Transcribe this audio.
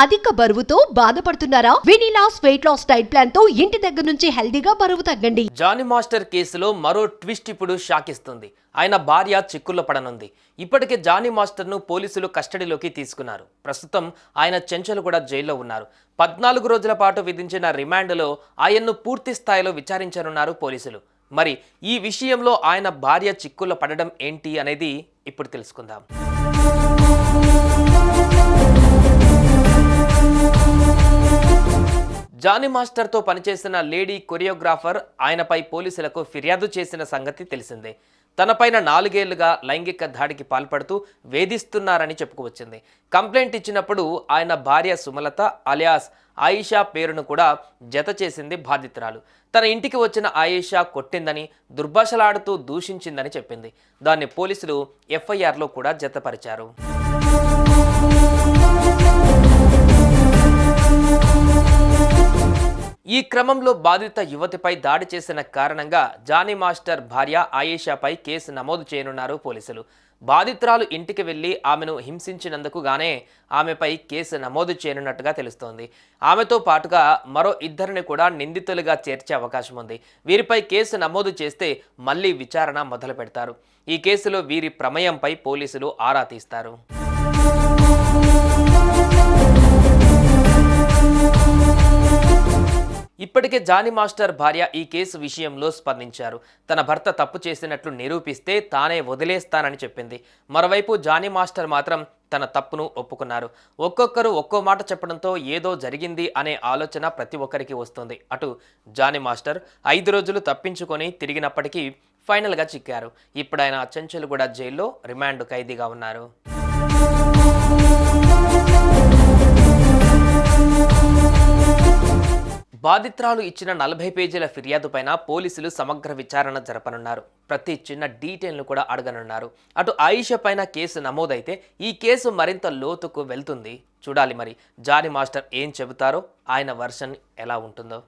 అధిక బరువుతో బాధపడుతున్నారా? వినీలాస్ వెయిట్ లాస్ డైట్ ప్లాన్ తో ఇంటి దగ్గర నుంచి హెల్దీగా బరువు తగ్గండి. జానీ మాస్టర్ కేసులో మరో ట్విస్ట్ ఇప్పుడు షాక్ ఇస్తుంది. ఆయన భార్య చిక్కుల్లో పడనుంది. ఇప్పటికే జానీ మాస్టర్ ను పోలీసులు కస్టడీలోకి తీసుకున్నారు. ప్రస్తుతం ఆయన చెంచల్గూడ జైల్లో ఉన్నారు. 14 రోజుల పాటు విధించిన రిమాండ్లో ఆయన్ను పూర్తి స్థాయిలో విచారించనున్నారు పోలీసులు. మరి ఈ విషయంలో ఆయన భార్య చిక్కుల్లో పడడం ఏంటి అనేది ఇప్పుడు తెలుసుకుందాం. జానీ మాస్టర్తో పనిచేసిన లేడీ కొరియోగ్రాఫర్ ఆయనపై పోలీసులకు ఫిర్యాదు చేసిన సంగతి తెలిసిందే. తనపైన 4 ఏళ్లుగా లైంగిక దాడికి పాల్పడుతూ వేధిస్తున్నారని చెప్పుకువచ్చింది. కంప్లైంట్ ఇచ్చినప్పుడు ఆయన భార్య సుమలత అలియాస్ ఆయిషా పేరును కూడా జత చేసింది బాధితురాలు. తన ఇంటికి వచ్చిన ఆయిషా కొట్టిందని, దుర్భాషలాడుతూ దూషించిందని చెప్పింది. దాన్ని పోలీసులు ఎఫ్ఐఆర్లో కూడా జతపరిచారు. ఈ క్రమంలో బాధిత యువతిపై దాడి చేసిన కారణంగా జానీ మాస్టర్ భార్య ఆయేషాపై కేసు నమోదు చేయనున్నారు పోలీసులు. బాధితురాలు ఇంటికి వెళ్లి ఆమెను హింసించినందుకు గానే ఆమెపై కేసు నమోదు చేయనున్నట్టుగా తెలుస్తోంది. ఆమెతో పాటుగా మరో 2 కూడా నిందితులుగా చేర్చే అవకాశం ఉంది. వీరిపై కేసు నమోదు చేస్తే మళ్లీ విచారణ మొదలు పెడతారు. ఈ కేసులో వీరి ప్రమేయంపై పోలీసులు ఆరా తీస్తారు. ఇప్పటికే జానీ మాస్టర్ భార్య ఈ కేసు విషయంలో స్పందించారు. తన భర్త తప్పు చేసినట్లు నిరూపిస్తే తానే వదిలేస్తానని చెప్పింది. మరోవైపు జానీ మాస్టర్ మాత్రం తన తప్పును ఒప్పుకున్నారు. ఒక్కొక్కరు ఒక్కో మాట చెప్పడంతో ఏదో జరిగింది అనే ఆలోచన ప్రతి ఒక్కరికి వస్తుంది. అటు జానీ మాస్టర్ 5 రోజులు తప్పించుకొని తిరిగినప్పటికీ ఫైనల్గా చిక్కారు. ఇప్పుడు ఆయన చెంచల్గూడ జైల్లో రిమాండ్ ఖైదీగా ఉన్నారు. బాధితురాలు ఇచ్చిన 40 పేజీల ఫిర్యాదుపైన పోలీసులు సమగ్ర విచారణ జరపనున్నారు. ప్రతి చిన్న డీటెయిల్ను కూడా అడగనున్నారు. అటు ఆయిషా పైన కేసు నమోదైతే ఈ కేసు మరింత లోతుకు వెళ్తుంది. చూడాలి మరి జానీ మాస్టర్ ఏం చెబుతారో, ఆయన వర్షన్ ఎలా ఉంటుందో.